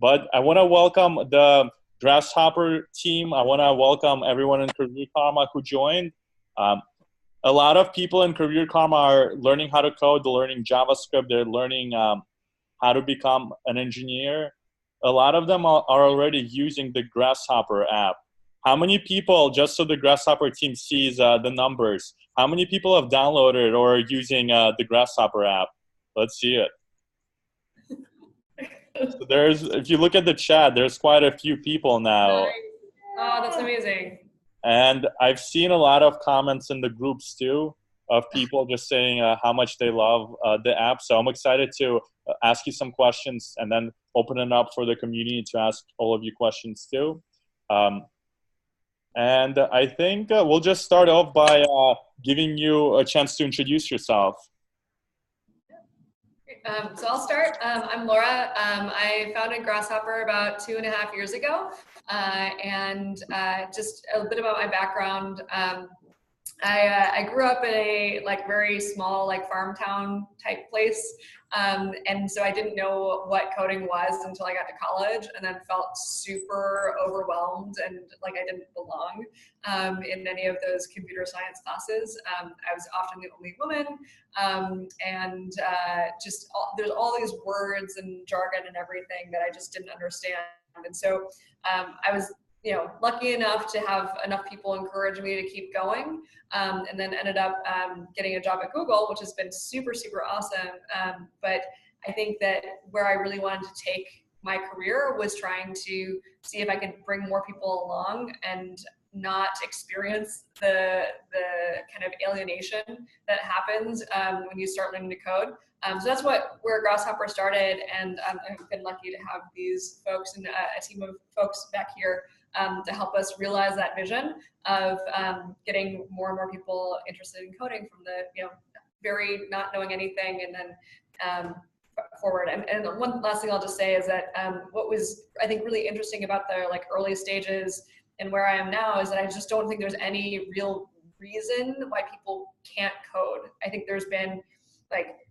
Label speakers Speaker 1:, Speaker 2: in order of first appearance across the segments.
Speaker 1: But I want to welcome the Grasshopper team. I want to welcome everyone in Career Karma who joined. A lot of people in Career Karma are learning how to code. They're learning JavaScript. They're learning how to become an engineer. A lot of them are already using the Grasshopper app. How many people, just so the Grasshopper team sees the numbers, how many people have downloaded or are using the Grasshopper app? Let's see it. So if you look at the chat, there's quite a few people now.
Speaker 2: Nice. Oh, that's amazing.
Speaker 1: And I've seen a lot of comments in the groups too of people just saying how much they love the app. So I'm excited to ask you some questions and then open it up for the community to ask all of you questions too. And I think we'll just start off by giving you a chance to introduce yourself.
Speaker 2: So I'll start. I'm Laura. I founded Grasshopper about 2.5 years ago. And just a bit about my background. I grew up in a very small farm town type place. And so I didn't know what coding was until I got to college, and then felt super overwhelmed and like I didn't belong in any of those computer science classes. I was often the only woman, and there's all these words and jargon and everything that I just didn't understand. And so I was lucky enough to have enough people encourage me to keep going, and then ended up getting a job at Google, which has been super, super awesome. But I think that where I really wanted to take my career was trying to see if I could bring more people along and not experience the kind of alienation that happens when you start learning to code. So that's where Grasshopper started, and I've been lucky to have these folks and a team of folks back here to help us realize that vision of getting more and more people interested in coding from the very not knowing anything and then forward. And one last thing I'll just say is that what was I think really interesting about the early stages and where I am now is that I just don't think there's any real reason why people can't code. I think there's been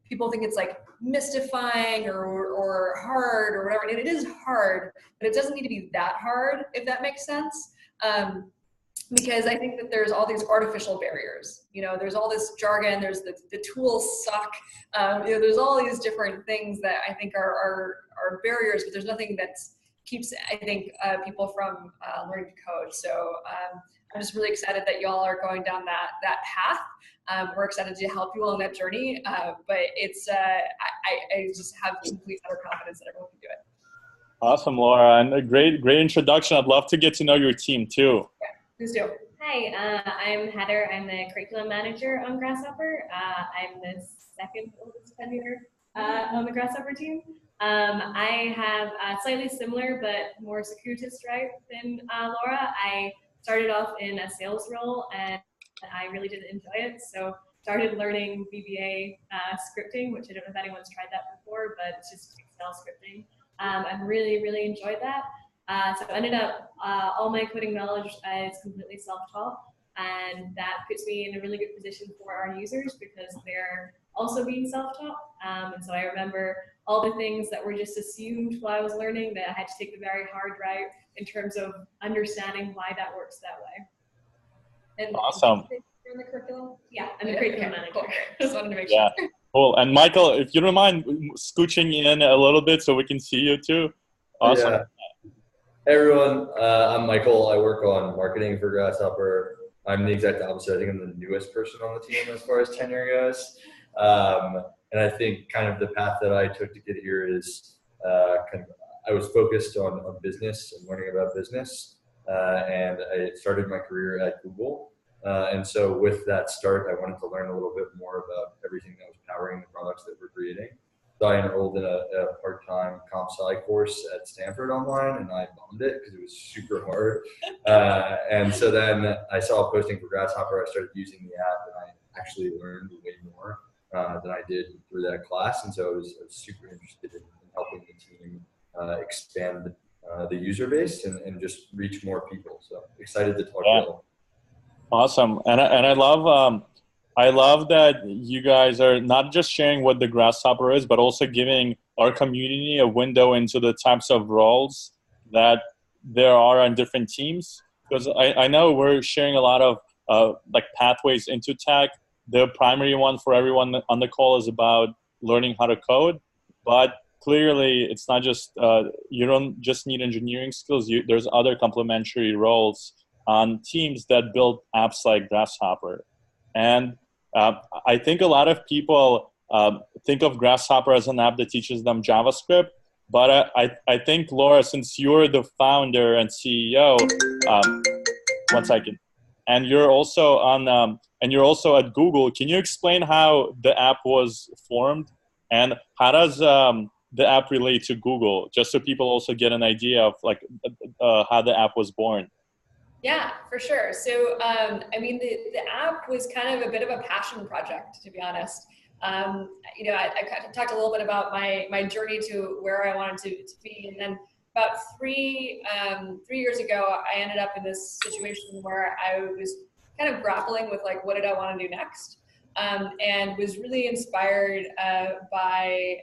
Speaker 2: people think it's mystifying or hard or whatever. And it is hard, but it doesn't need to be that hard, if that makes sense. Because I think that there's all these artificial barriers. There's all this jargon, there's the tools suck. There's all these different things that I think are barriers, but there's nothing that keeps, I think, people from learning to code. So I'm just really excited that y'all are going down that path. We're excited to help you along that journey, but it's I just have complete utter confidence that everyone can do it.
Speaker 1: Awesome, Laura, and a great introduction. I'd love to get to know your team too.
Speaker 2: Yeah, please do.
Speaker 3: Hi, I'm Heather. I'm the curriculum manager on Grasshopper. I'm the second oldest tenure on the Grasshopper team. I have a slightly similar but more circuitous stripe than Laura. I started off in a sales role, and I really did enjoy it. So started learning VBA scripting, which I don't know if anyone's tried that before, but it's just Excel scripting. I've really enjoyed that. So I ended up, all my coding knowledge is completely self-taught, and that puts me in a really good position for our users because they're also being self-taught. And so I remember all the things that were just assumed while I was learning that I had to take the very hard route in terms of understanding why that works that way.
Speaker 2: And
Speaker 1: awesome.
Speaker 2: You're in the curriculum?
Speaker 3: Yeah, I'm the curriculum manager.
Speaker 2: Cool. Just wanted to make sure.
Speaker 1: Yeah, cool. And Michael, if you don't mind scooching in a little bit so we can see you too. Awesome.
Speaker 4: Yeah. Hey everyone, I'm Michael. I work on marketing for Grasshopper. I'm the exact opposite. I think I'm the newest person on the team as far as tenure goes. And I think kind of the path that I took to get here is I was focused on business and learning about business. And I started my career at Google. And so with that start, I wanted to learn a little bit more about everything that was powering the products that we're creating. So I enrolled in a part-time comp sci course at Stanford online, and I bombed it because it was super hard. And so then I saw a posting for Grasshopper. I started using the app, and I actually learned way more than I did through that class. And so I was super interested in helping the team expand the user base and just reach more people. So excited to talk to you all.
Speaker 1: Awesome. And I love that you guys are not just sharing what the Grasshopper is, but also giving our community a window into the types of roles that there are on different teams? Because I know we're sharing a lot of like pathways into tech. The primary one for everyone on the call is about learning how to code, but clearly it's not just you don't just need engineering skills. There's other complementary roles on teams that build apps like Grasshopper. And I think a lot of people think of Grasshopper as an app that teaches them JavaScript, but I think, Laura, since you're the founder and CEO, one second, and you're also and you're also at Google, can you explain how the app was formed, and how does the app relate to Google, just so people also get an idea of like how the app was born?
Speaker 2: Yeah, for sure. So, I mean, the app was kind of a bit of a passion project, to be honest. You know, I kind of talked a little bit about my journey to where I wanted to be, and then about 3 years ago, I ended up in this situation where I was kind of grappling with like, what did I want to do next? And was really inspired by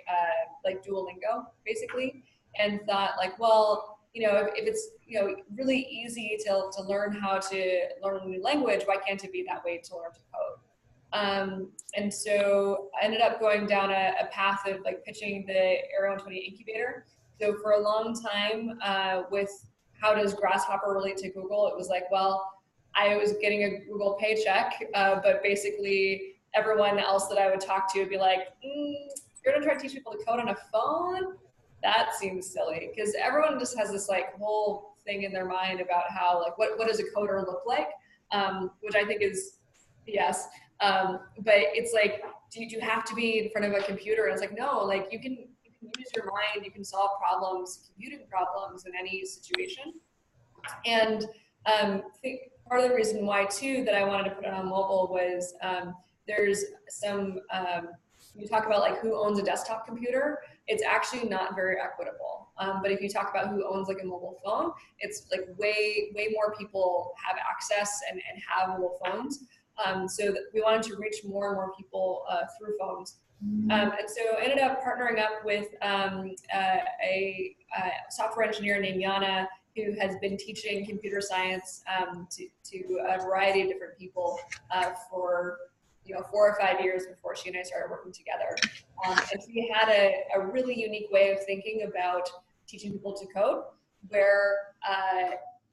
Speaker 2: like Duolingo, basically, and thought like, well, you know, if it's, you know, really easy to learn how to learn a new language, why can't it be that way to learn to code? And so I ended up going down a path of like pitching the Area 120 incubator. So for a long time, with how does Grasshopper relate to Google, it was like, well, I was getting a Google paycheck, but basically everyone else that I would talk to would be like, you're gonna try to teach people to code on a phone? That seems silly, because everyone just has this like whole thing in their mind about how like what does a coder look like, which I think is yes, but it's like, do you have to be in front of a computer? And it's like, no, like you can use your mind, you can solve problems, computing problems in any situation. And I think part of the reason why too that I wanted to put it on mobile was there's some you talk about like who owns a desktop computer, it's actually not very equitable. But if you talk about who owns like a mobile phone, it's like way more people have access and have mobile phones. So that we wanted to reach more and more people through phones. And so I ended up partnering up with a software engineer named Yana, who has been teaching computer science to a variety of different people for 4 or 5 years before she and I started working together. And she had a really unique way of thinking about teaching people to code, where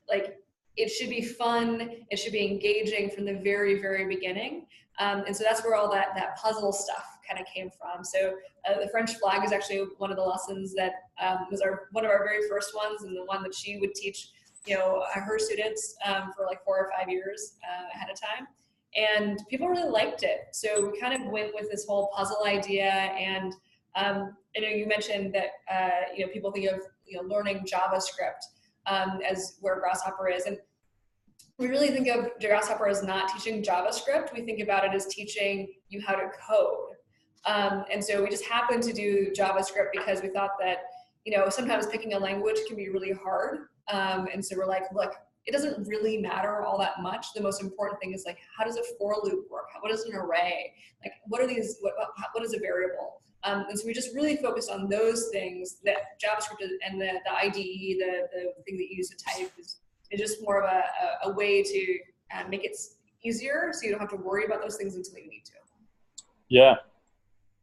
Speaker 2: like it should be fun, it should be engaging from the very, very beginning. And so that's where all that puzzle stuff kind of came from. So the French flag is actually one of the lessons that was one of our very first ones, and the one that she would teach, her students for like 4 or 5 years ahead of time. And people really liked it. So we kind of went with this whole puzzle idea. And I know you mentioned that people think of learning JavaScript as where Grasshopper is, and we really think of Grasshopper as not teaching JavaScript. We think about it as teaching you how to code. And so we just happened to do JavaScript because we thought that sometimes picking a language can be really hard. And so we're like, look, it doesn't really matter all that much. The most important thing is like, how does a for loop work? What is an array? Like, what are these? What is a variable? And so we just really focus on those things. That JavaScript and the IDE, the thing that you use to type, is just more of a way to make it easier, so you don't have to worry about those things until you need to.
Speaker 1: Yeah,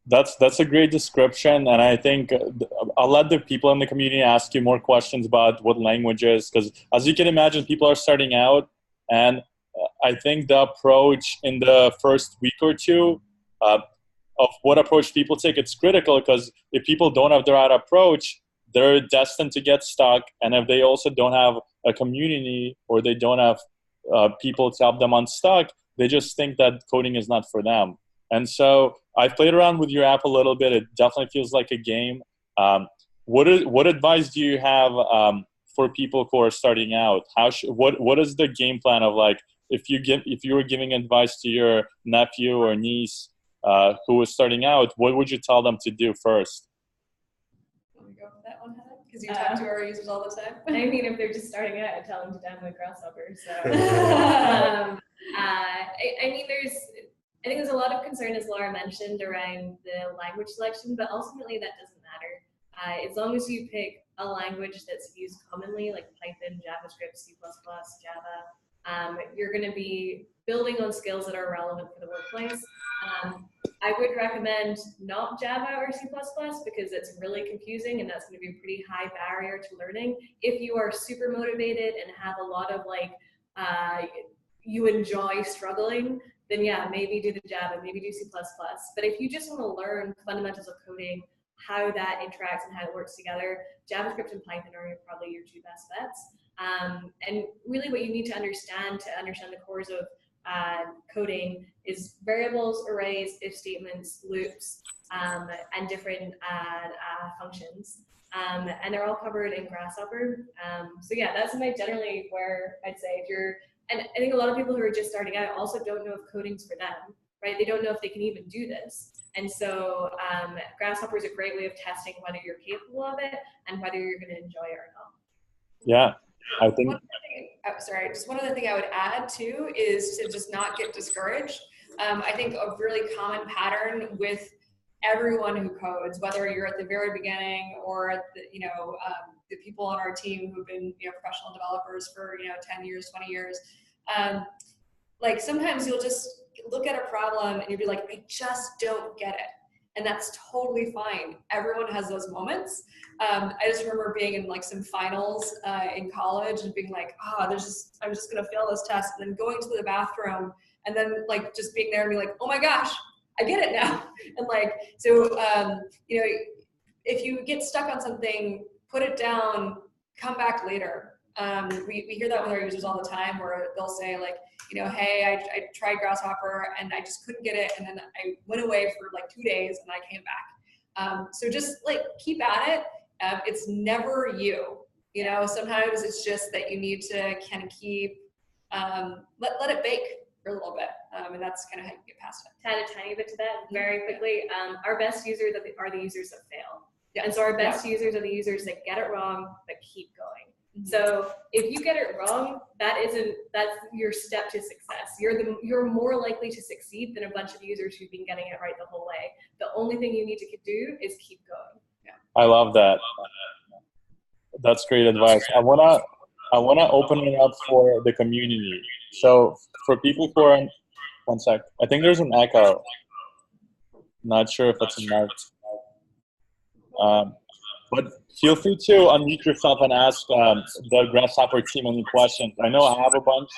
Speaker 1: that's a great description, and I think I'll let the people in the community ask you more questions about what languages, because as you can imagine, people are starting out, and I think the approach in the first week or two of what approach people take, it's critical, because if people don't have the right approach, they're destined to get stuck. And if they also don't have a community, or they don't have people to help them unstuck, they just think that coding is not for them. And so I've played around with your app a little bit. It definitely feels like a game. What advice do you have for people who are starting out? What is the game plan of, like, if you were giving advice to your nephew or niece who is starting out, what would you tell them to do first?
Speaker 2: Can we go for that one, Heather? Because you talk to our users all the time.
Speaker 3: I mean, if they're just starting out, I tell them to download Grasshopper. So, I mean, I think there's a lot of concern, as Laura mentioned, around the language selection, but ultimately that doesn't matter. As long as you pick a language that's used commonly, like Python, JavaScript, C++, Java, you're going to be building on skills that are relevant for the workplace. I would recommend not Java or C++ because it's really confusing and that's going to be a pretty high barrier to learning. If you are super motivated and have a lot of you enjoy struggling, then yeah, maybe do the Java, maybe do C++. But if you just want to learn fundamentals of coding, how that interacts and how it works together, JavaScript and Python are probably your two best bets. And really what you need to understand the cores of coding is variables, arrays, if statements, loops, and different functions. And they're all covered in Grasshopper. So yeah, that's generally where I'd say if you're, and I think a lot of people who are just starting out also don't know if coding's for them, right? They don't know if they can even do this. And so Grasshopper is a great way of testing whether you're capable of it and whether you're going to enjoy it or not.
Speaker 1: Yeah, I think.
Speaker 2: Just one other thing I would add too is to just not get discouraged. I think a really common pattern with everyone who codes, whether you're at the very beginning or at the, the people on our team who've been professional developers for 10 years, 20 years, like sometimes you'll just look at a problem and you'll be like, I just don't get it. And that's totally fine. Everyone has those moments. I just remember being in like some finals in college and being like, I'm just gonna fail this test, and then going to the bathroom and then like just being there and being like, oh my gosh, I get it now. And like, so, if you get stuck on something, put it down, come back later. We hear that with our users all the time where they'll say like, hey, I tried Grasshopper and I just couldn't get it. And then I went away for like 2 days and I came back. So just like keep at it. It's never you, sometimes it's just that you need to kind of keep, let it bake for a little bit. And that's kind of how you get past it.
Speaker 3: To add a tiny bit to that very quickly, our best users are the users that fail. Yeah. And so our best users are the users that get it wrong, but keep going. So if you get it wrong, that's your step to success. You're more likely to succeed than a bunch of users who've been getting it right the whole way. The only thing you need to do is keep going.
Speaker 1: Yeah. I love that. That's great advice. I wanna open it up for the community. So for people who are, one sec. I think there's an echo. Not sure if it's a mark. But feel free to unmute yourself and ask the Grasshopper team any questions. I know I have a bunch,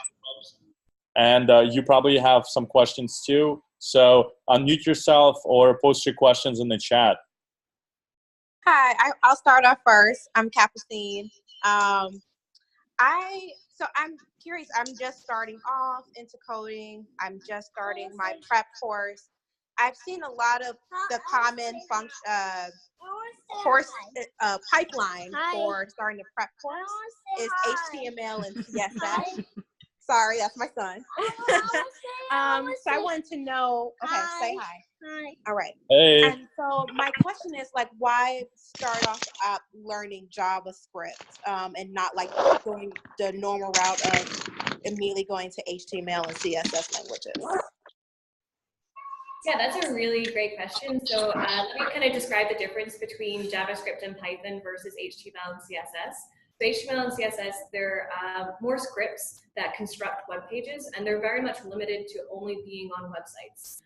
Speaker 1: and you probably have some questions too. So unmute yourself or post your questions in the chat.
Speaker 5: Hi, I'll start off first. I'm Capucine. So I'm curious. I'm just starting off into coding. I'm just starting my prep course. I've seen a lot of the common course pipeline for starting the prep course is HTML and CSS. Sorry, that's my son. So I wanted to know. Okay, say hi. Hi. All right.
Speaker 1: Hey.
Speaker 5: And so my question is like, why start off learning JavaScript and not like going the normal route of immediately going to HTML and CSS languages?
Speaker 3: Yeah, that's a really great question. So let me kind of describe the difference between JavaScript and Python versus HTML and CSS. So HTML and CSS, they're more scripts that construct web pages, and they're very much limited to only being on websites.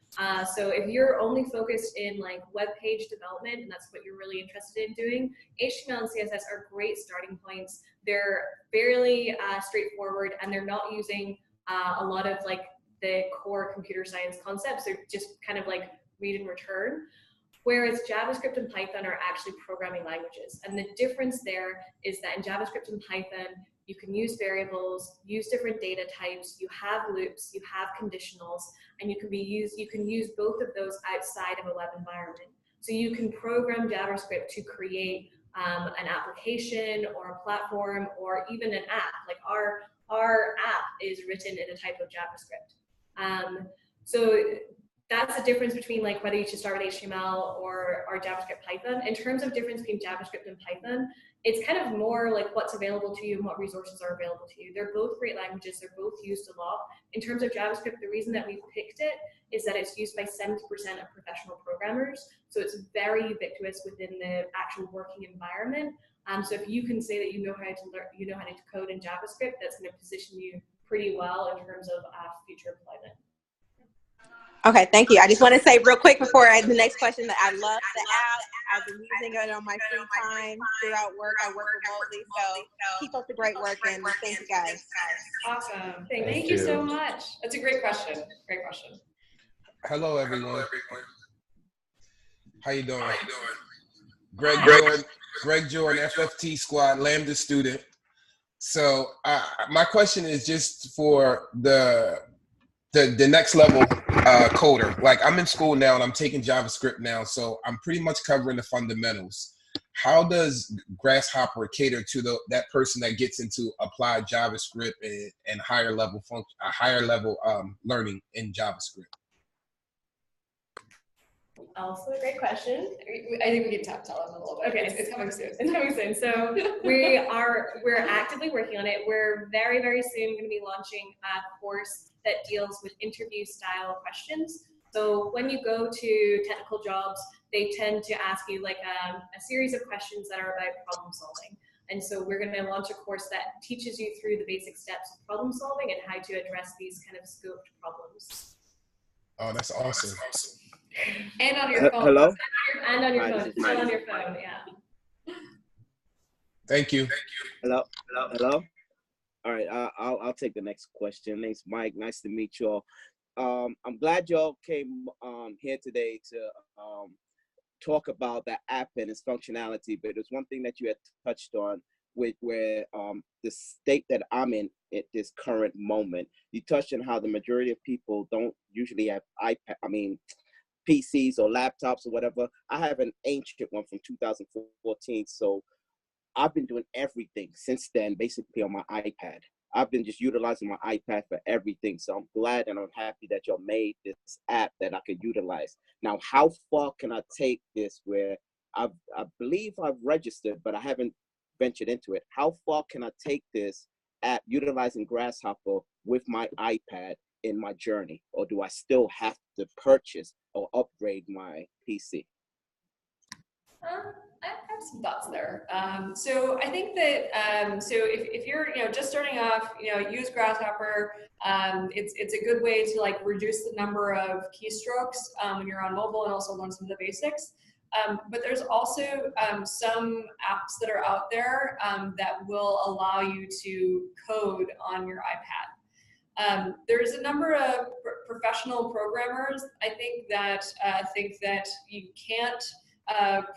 Speaker 3: So if you're only focused in like web page development, and that's what you're really interested in doing, HTML and CSS are great starting points. They're fairly straightforward, and they're not using a lot of like the core computer science concepts. They're just kind of like read and return. Whereas JavaScript and Python are actually programming languages. And the difference there is that in JavaScript and Python, you can use variables, use different data types, you have loops, you have conditionals, and you can use both of those outside of a web environment. So you can program JavaScript to create an application or a platform or even an app. Like our app is written in a type of JavaScript. So that's the difference between like whether you should start with HTML or JavaScript Python. In terms of difference between JavaScript and Python, it's kind of more like what's available to you and what resources are available to you. They're both great languages. They're both used a lot. In terms of JavaScript, the reason that we picked it is that it's used by 70% of professional programmers. So it's very ubiquitous within the actual working environment. So if you can say that you know how to learn, you know how to code in JavaScript, that's going to position you pretty well in terms of future employment.
Speaker 5: Okay, thank you. I just want to say real quick before the next question that I love the app. I've been using it on my free time throughout work. I work remotely, so keep up the great work and thank you guys.
Speaker 2: Awesome.
Speaker 4: Thank
Speaker 2: Thank you so
Speaker 4: you.
Speaker 2: much. That's a great question. Great question.
Speaker 6: Hello, everyone. How you doing? Greg Jordan, FFT squad, Lambda student. So my question is just for the next level coder. Like, I'm in school now and I'm taking JavaScript now, so I'm pretty much covering the fundamentals. How does Grasshopper cater to that person that gets into applied JavaScript and higher level learning in JavaScript?
Speaker 3: Also a great question.
Speaker 2: I think we can tell them a little bit.
Speaker 3: Okay,
Speaker 2: It's coming soon.
Speaker 3: It's coming soon. So we're actively working on it. We're very, very soon going to be launching a course that deals with interview style questions. So when you go to technical jobs, they tend to ask you like a series of questions that are about problem solving. And so we're going to launch a course that teaches you through the basic steps of problem solving and how to address these kind of scoped problems.
Speaker 6: Oh, that's awesome.
Speaker 2: And on your phone.
Speaker 7: Hello?
Speaker 3: And on your
Speaker 7: Hi,
Speaker 3: phone.
Speaker 7: this is
Speaker 3: Still
Speaker 7: Mike.
Speaker 3: on your phone, yeah.
Speaker 6: Thank you.
Speaker 7: Hello? All right, I'll take the next question. Name's Mike. Nice to meet you all. I'm glad y'all came here today to talk about the app and its functionality, but there's one thing that you had touched on where the state that I'm in at this current moment. You touched on how the majority of people don't usually have PCs or laptops or whatever. I have an ancient one from 2014, so I've been doing everything since then, basically on my iPad. I've been just utilizing my iPad for everything. So I'm glad and I'm happy that y'all made this app that I could utilize. Now, how far can I take this where I believe I've registered, but I haven't ventured into it. How far can I take this app utilizing Grasshopper with my iPad in my journey? Or do I still have to purchase or upgrade my PC?
Speaker 2: I have some thoughts there. So I think that so if you're just starting off, use Grasshopper. It's a good way to like reduce the number of keystrokes when you're on mobile and also learn some of the basics. But there's also some apps that are out there that will allow you to code on your iPad. There's a number of professional programmers, I think that you can't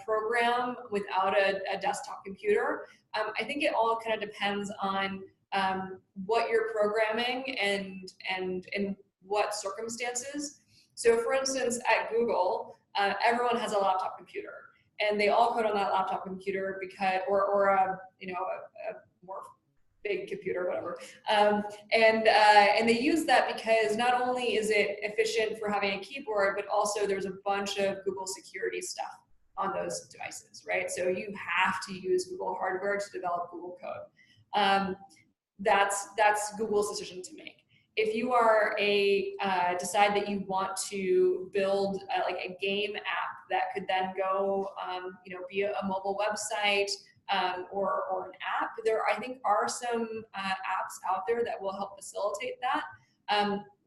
Speaker 2: program without a desktop computer. I think it all kind of depends on what you're programming and in what circumstances. So for instance, at Google, everyone has a laptop computer and they all code on that laptop computer because, or a more big computer, whatever. And they use that because not only is it efficient for having a keyboard, but also there's a bunch of Google security stuff on those devices, right? So you have to use Google hardware to develop Google code. That's Google's decision to make. If you are decide that you want to build like a game app that could then go, be a mobile website or an app, there I think are some apps out there that will help facilitate that.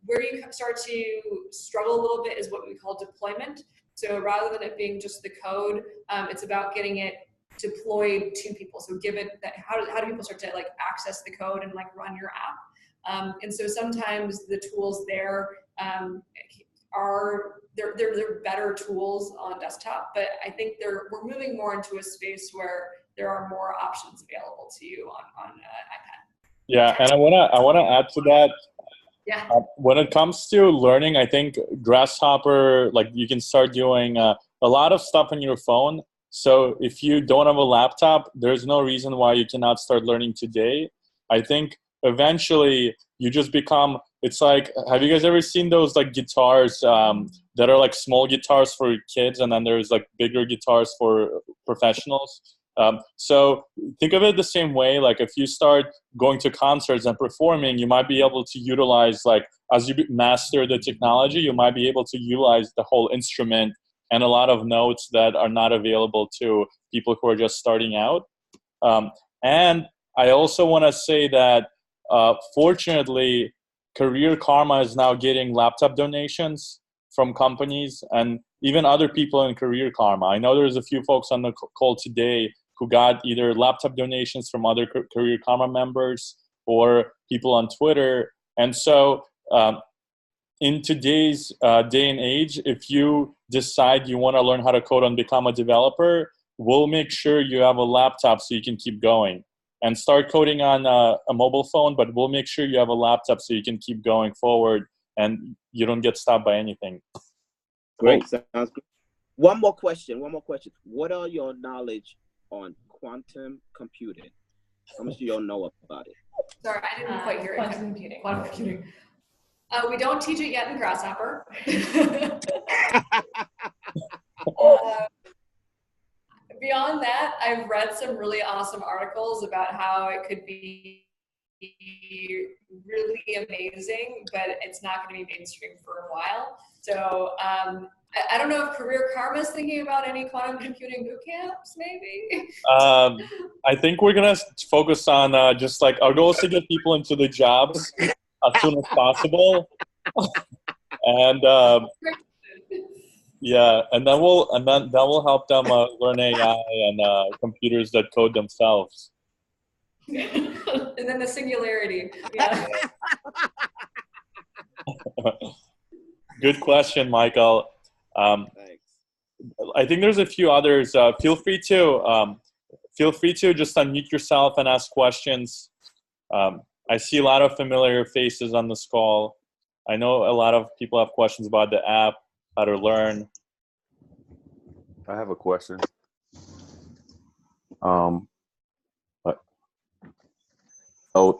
Speaker 2: Where you start to struggle a little bit is what we call deployment. So rather than it being just the code, it's about getting it deployed to people. So give it that, how do people start to like access the code and like run your app? And so sometimes the tools there they're better tools on desktop, but I think we're moving more into a space where there are more options available to you on iPad.
Speaker 1: Yeah, and I wanna add to that.
Speaker 2: Yeah.
Speaker 1: When it comes to learning, I think Grasshopper, like you can start doing a lot of stuff on your phone. So if you don't have a laptop, there's no reason why you cannot start learning today. I think eventually you just become, it's like, have you guys ever seen those like guitars that are like small guitars for kids and then there's like bigger guitars for professionals? So think of it the same way. Like if you start going to concerts and performing, you might be able to utilize, like as you master the technology, you might be able to utilize the whole instrument and a lot of notes that are not available to people who are just starting out. And I also want to say that fortunately, Career Karma is now getting laptop donations from companies and even other people in Career Karma. I know there's a few folks on the call today who got either laptop donations from other Career Karma members or people on Twitter. And so in today's day and age, if you decide you want to learn how to code and become a developer, we'll make sure you have a laptop so you can keep going. And start coding on a mobile phone, but we'll make sure you have a laptop so you can keep going forward and you don't get stopped by anything.
Speaker 7: Great, sounds good. One more question. What are your knowledge on quantum computing? How much do y'all know about it?
Speaker 2: Sorry, I didn't quite hear it.
Speaker 3: Quantum computing.
Speaker 2: Quantum computing. We don't teach it yet in Grasshopper. Beyond that, I've read some really awesome articles about how it could be really amazing, but it's not going to be mainstream for a while. So I don't know if Career Karma is thinking about any quantum computing boot camps, maybe.
Speaker 1: I think we're going to focus on just like our goal is to get people into the jobs as soon as possible. And yeah, and then we'll help them learn AI and computers that code themselves.
Speaker 2: And then the singularity. Yeah.
Speaker 1: Good question, Michael.
Speaker 7: Thanks.
Speaker 1: I think there's a few others. Feel free to just unmute yourself and ask questions. I see a lot of familiar faces on this call. I know a lot of people have questions about the app, how to learn.
Speaker 8: I have a question.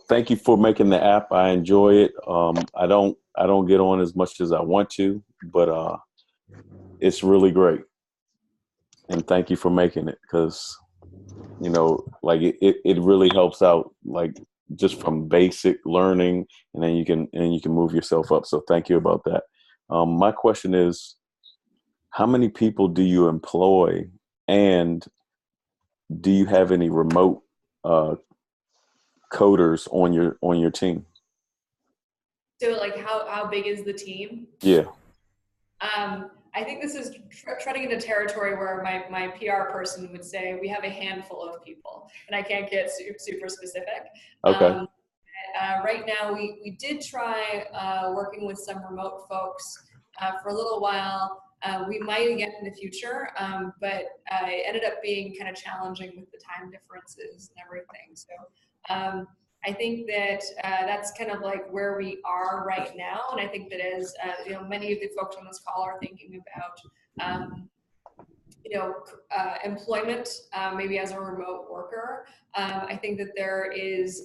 Speaker 8: Thank you for making the app. I enjoy it. I don't get on as much as I want to, but it's really great. And thank you for making it, because like it really helps out, like just from basic learning, and then you can move yourself up. So thank you about that. My question is, how many people do you employ, and do you have any remote coders on your team?
Speaker 2: So like how big is the team?
Speaker 8: Yeah.
Speaker 2: I think this is treading into territory where my PR person would say we have a handful of people, and I can't get super specific.
Speaker 8: Okay.
Speaker 2: Right now, we did try working with some remote folks for a little while. We might again in the future, but it ended up being kind of challenging with the time differences and everything. So I think that that's kind of like where we are right now, and I think that as many of the folks on this call are thinking about employment, maybe as a remote worker. I think that there is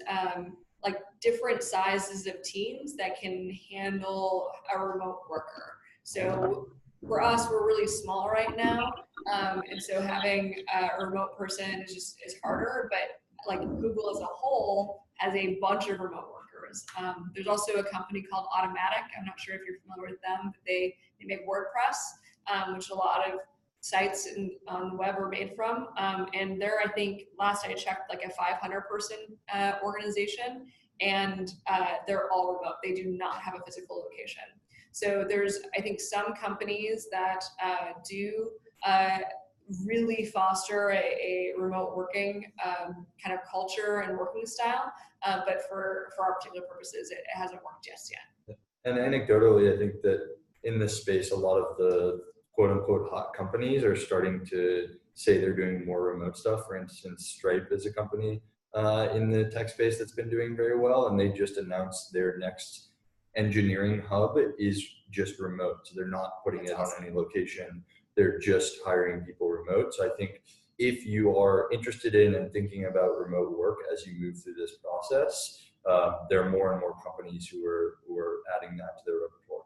Speaker 2: like different sizes of teams that can handle a remote worker. So for us, we're really small right now, and so having a remote person is harder. But like Google as a whole has a bunch of remote workers. There's also a company called Automatic. I'm not sure if you're familiar with them, but they make WordPress, which a lot of sites on the web are made from. And they're, I think, last I checked, like a 500-person organization, and they're all remote. They do not have a physical location. So there's, I think, some companies that do really foster a remote working kind of culture and working style, but for our particular purposes, it hasn't worked just yet.
Speaker 4: And anecdotally, I think that in this space, a lot of the quote unquote hot companies are starting to say they're doing more remote stuff. For instance, Stripe is a company in the tech space that's been doing very well, and they just announced their next engineering hub is just remote. So they're not putting it on any location. They're just hiring people remote. So I think if you are interested in and thinking about remote work as you move through this process, there are more and more companies who are adding that to their repertoire.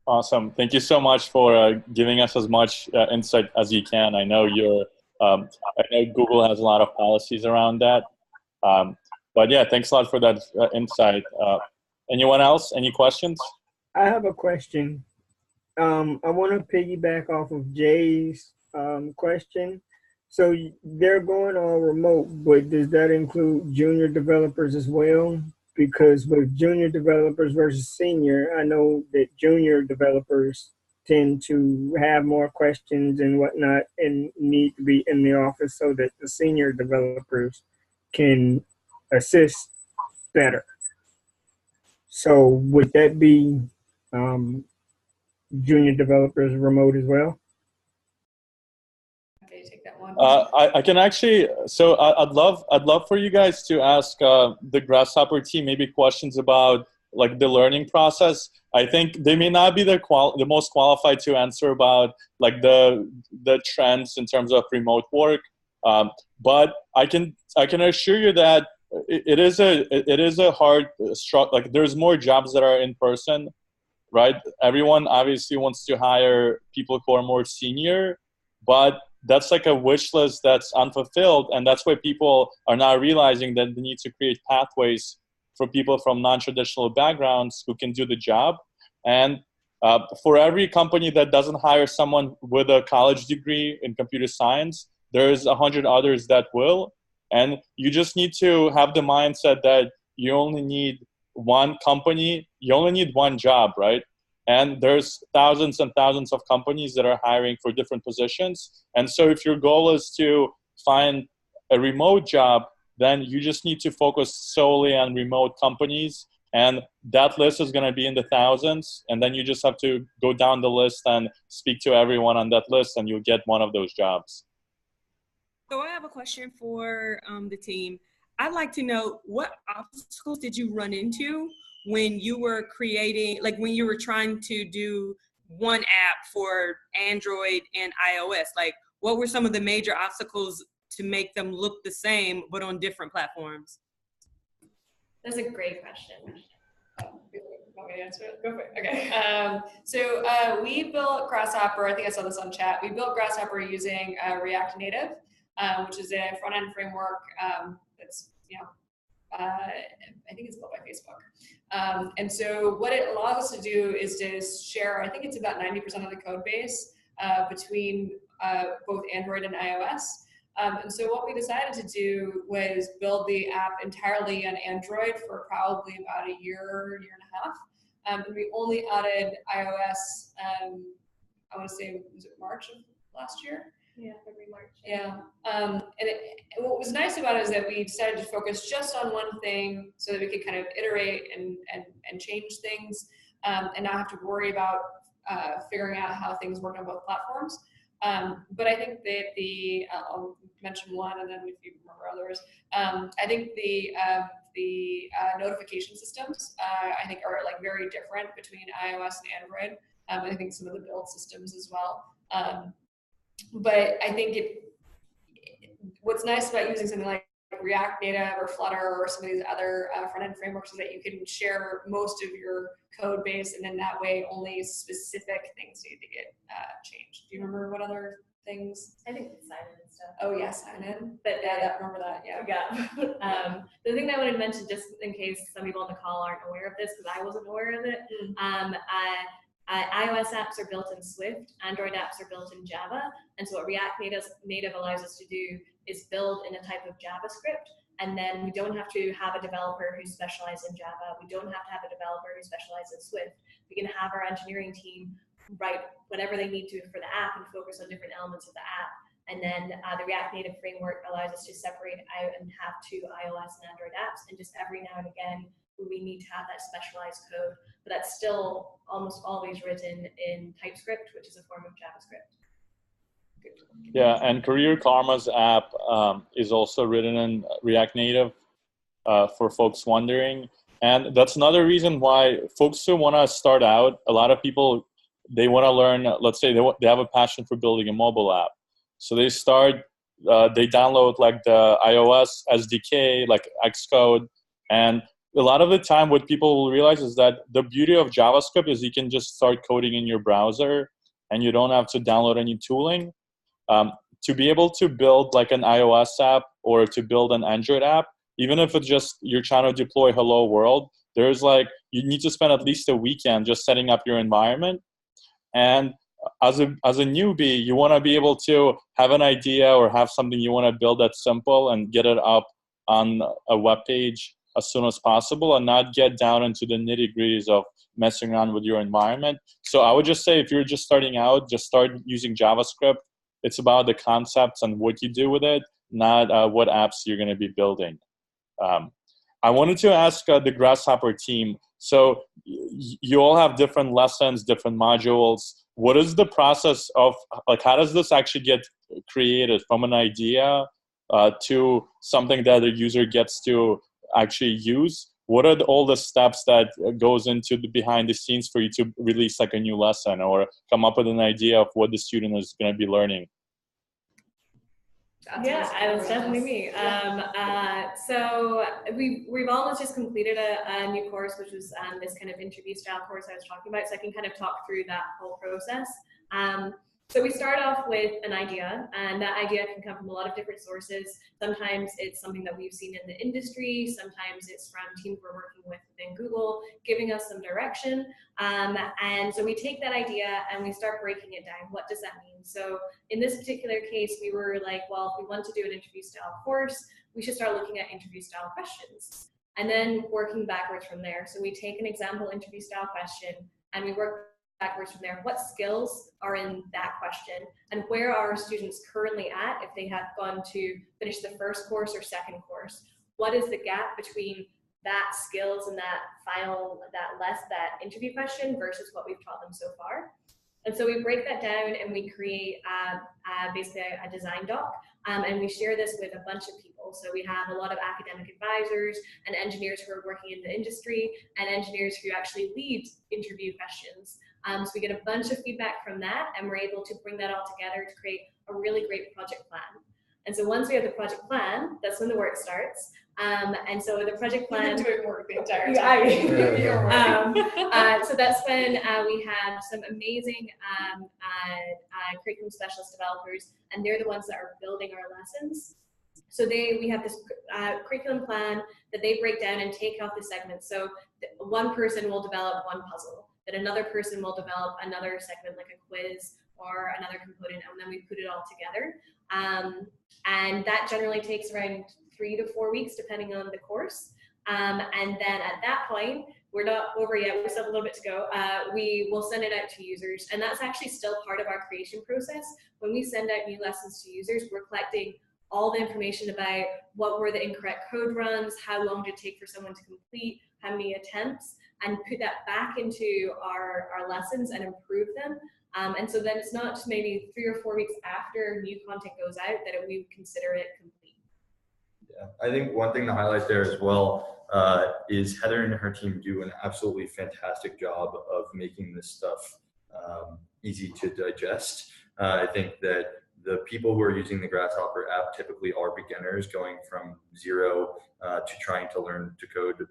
Speaker 1: Awesome. Thank you so much for giving us as much insight as you can. I know you're I know Google has a lot of policies around that. But yeah, thanks a lot for that insight. Anyone else? Any questions?
Speaker 9: I have a question. I want to piggyback off of Jay's question. So they're going all remote, but does that include junior developers as well? Because with junior developers versus senior, I know that junior developers tend to have more questions and whatnot and need to be in the office so that the senior developers can assist better. So would that be junior developers remote as well?
Speaker 2: Okay, take that one.
Speaker 1: I can actually. So I'd love for you guys to ask the Grasshopper team maybe questions about like the learning process. I think they may not be the most qualified to answer about like the trends in terms of remote work, but I can assure you that it is a hard struggle. Like there's more jobs that are in person, right? Everyone obviously wants to hire people who are more senior, but that's like a wish list that's unfulfilled, and that's why people are not realizing that they need to create pathways for people from non-traditional backgrounds who can do the job. And for every company that doesn't hire someone with a college degree in computer science, there's 100 others that will. And you just need to have the mindset that you only need one company, you only need one job, right? And there's thousands and thousands of companies that are hiring for different positions. And so if your goal is to find a remote job, then you just need to focus solely on remote companies. And that list is going to be in the thousands. And then you just have to go down the list and speak to everyone on that list, and you'll get one of those jobs.
Speaker 10: So I have a question for the team. I'd like to know, what obstacles did you run into when you were creating, like when you were trying to do one app for Android and iOS? Like, what were some of the major obstacles to make them look the same but on different platforms?
Speaker 3: That's a great question.
Speaker 2: Want me to answer it? Go for it. Okay. So we built Grasshopper. I think I saw this on chat. We built Grasshopper using React Native, which is a front-end framework that's, I think it's built by Facebook. And so what it allows us to do is to share, I think it's about 90% of the code base between both Android and iOS. And so what we decided to do was build the app entirely on Android for probably about a year and a half. And we only added iOS, I want to say, was it March of last year?
Speaker 3: Yeah, February, March.
Speaker 2: Yeah. And what was nice about it is that we decided to focus just on one thing so that we could kind of iterate and change things and not have to worry about figuring out how things work on both platforms. But I think that I'll mention one, and then if you remember others, I think the notification systems, I think are like very different between iOS and Android. I think some of the build systems as well. But I think what's nice about using something like React Native or Flutter or some of these other front-end frameworks is that you can share most of your code base, and in that way only specific things need to get changed. Do you remember what other things?
Speaker 3: I think it's sign-in and stuff.
Speaker 2: Oh yeah, sign-in.
Speaker 3: But
Speaker 2: Remember that, yeah.
Speaker 3: Yeah. The thing that I wanted to mention, just in case some people on the call aren't aware of this, because I wasn't aware of it, iOS apps are built in Swift, Android apps are built in Java, and so what React Native allows us to do is build in a type of JavaScript, and then we don't have to have a developer who specializes in Java, we don't have to have a developer who specializes in Swift. We can have our engineering team write whatever they need to for the app and focus on different elements of the app, and then the React Native framework allows us to separate out and have two iOS and Android apps, and just every now and again we need to have that specialized code, but that's still almost always written in TypeScript, which is a form of JavaScript.
Speaker 1: Yeah, and Career Karma's app is also written in React Native for folks wondering. And that's another reason why folks who want to start out, a lot of people, they want to learn, let's say they have a passion for building a mobile app. So they download like the iOS SDK, like Xcode, and a lot of the time what people will realize is that the beauty of JavaScript is you can just start coding in your browser and you don't have to download any tooling. to be able to build like an iOS app or to build an Android app, even if it's just you're trying to deploy Hello World, there's like, you need to spend at least a weekend just setting up your environment. And as a newbie, you want to be able to have an idea or have something you want to build that's simple and get it up on a web page as soon as possible, and not get down into the nitty-gritties of messing around with your environment. So I would just say, if you're just starting out, just start using JavaScript. It's about the concepts and what you do with it, not what apps you're going to be building. I wanted to ask the Grasshopper team, so you all have different lessons, different modules. What is the process of, like, how does this actually get created from an idea to something that the user gets to actually use? What are all the steps that goes into the behind the scenes for you to release like a new lesson or come up with an idea of what the student is going to be learning?
Speaker 3: Yeah, it was definitely me. So we've almost just completed a new course, which was this kind of interview style course I was talking about. So I can kind of talk through that whole process. So we start off with an idea, and that idea can come from a lot of different sources. Sometimes it's something that we've seen in the industry. Sometimes it's from teams we're working with within Google, giving us some direction. And so we take that idea and we start breaking it down. What does that mean? So in this particular case, we were like, well, if we want to do an interview style course, we should start looking at interview style questions and then working backwards from there. So we take an example interview style question and we work backwards from there. What skills are in that question, and where are students currently at if they have gone to finish the first course or second course? What is the gap between that skills and that that interview question versus what we've taught them so far? And so we break that down and we create basically a design doc, and we share this with a bunch of people. So we have a lot of academic advisors and engineers who are working in the industry and engineers who actually lead interview questions. So we get a bunch of feedback from that, and we're able to bring that all together to create a really great project plan. And so once we have the project plan, that's when the work starts. And so the project plan.
Speaker 2: You're doing work the entire time.
Speaker 3: So that's when we have some amazing curriculum specialist developers, and they're the ones that are building our lessons. So we have this curriculum plan that they break down and take off the segments. So one person will develop one puzzle, that another person will develop another segment like a quiz or another component, and then we put it all together. And that generally takes around 3 to 4 weeks, depending on the course. And then at that point, we're not over yet, we still have a little bit to go. We will send it out to users, and that's actually still part of our creation process. When we send out new lessons to users, we're collecting all the information about what were the incorrect code runs, how long did it take for someone to complete, how many attempts, and put that back into our lessons and improve them. And so then it's not just maybe 3 or 4 weeks after new content goes out that we would consider it complete.
Speaker 4: Yeah, I think one thing to highlight there as well is Heather and her team do an absolutely fantastic job of making this stuff easy to digest. I think that the people who are using the Grasshopper app typically are beginners going from zero to trying to learn to code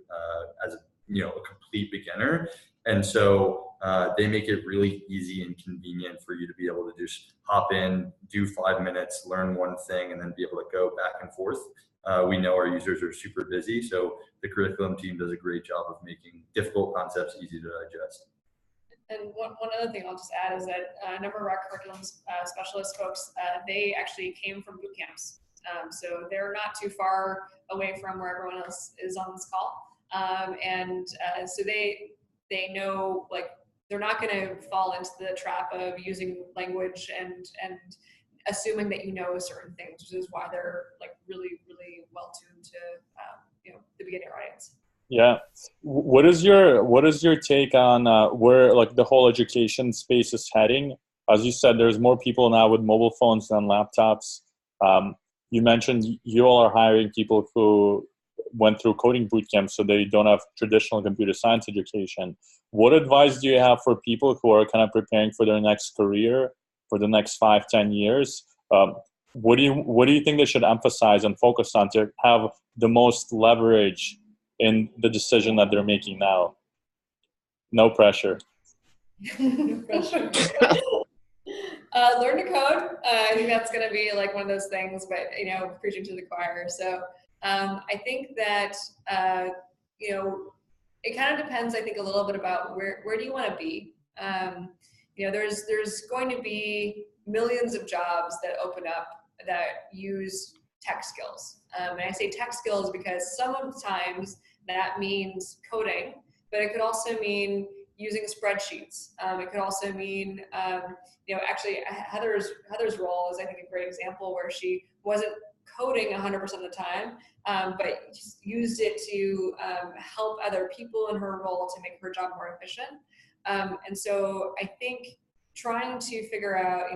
Speaker 4: as a complete beginner. And so they make it really easy and convenient for you to be able to just hop in, do 5 minutes, learn one thing, and then be able to go back and forth. We know our users are super busy, so the curriculum team does a great job of making difficult concepts easy to digest.
Speaker 2: And one other thing I'll just add is that a number of our curriculum specialist folks, they actually came from boot camps. So they're not too far away from where everyone else is on this call. So they know, like, they're not going to fall into the trap of using language and assuming that you know certain things, which is why they're like really, really well tuned to the beginner audience.
Speaker 1: Yeah. What is your take on where like the whole education space is heading? As you said, there's more people now with mobile phones than laptops. You mentioned you all are hiring people who went through coding boot camp, so they don't have traditional computer science education. What advice do you have for people who are kind of preparing for their next career for the next 5-10 years? What do you think they should emphasize and focus on to have the most leverage in the decision that they're making now? No pressure.
Speaker 2: Learn to code. I think that's going to be like one of those things, but preaching to the choir. So I think that it kind of depends. I think a little bit about where do you want to be. There's going to be millions of jobs that open up that use tech skills. And I say tech skills because sometimes that means coding, but it could also mean using spreadsheets. It could also mean, actually Heather's role is, I think, a great example where she wasn't coding 100% of the time, but just used it to help other people in her role to make her job more efficient. And so I think trying to figure out,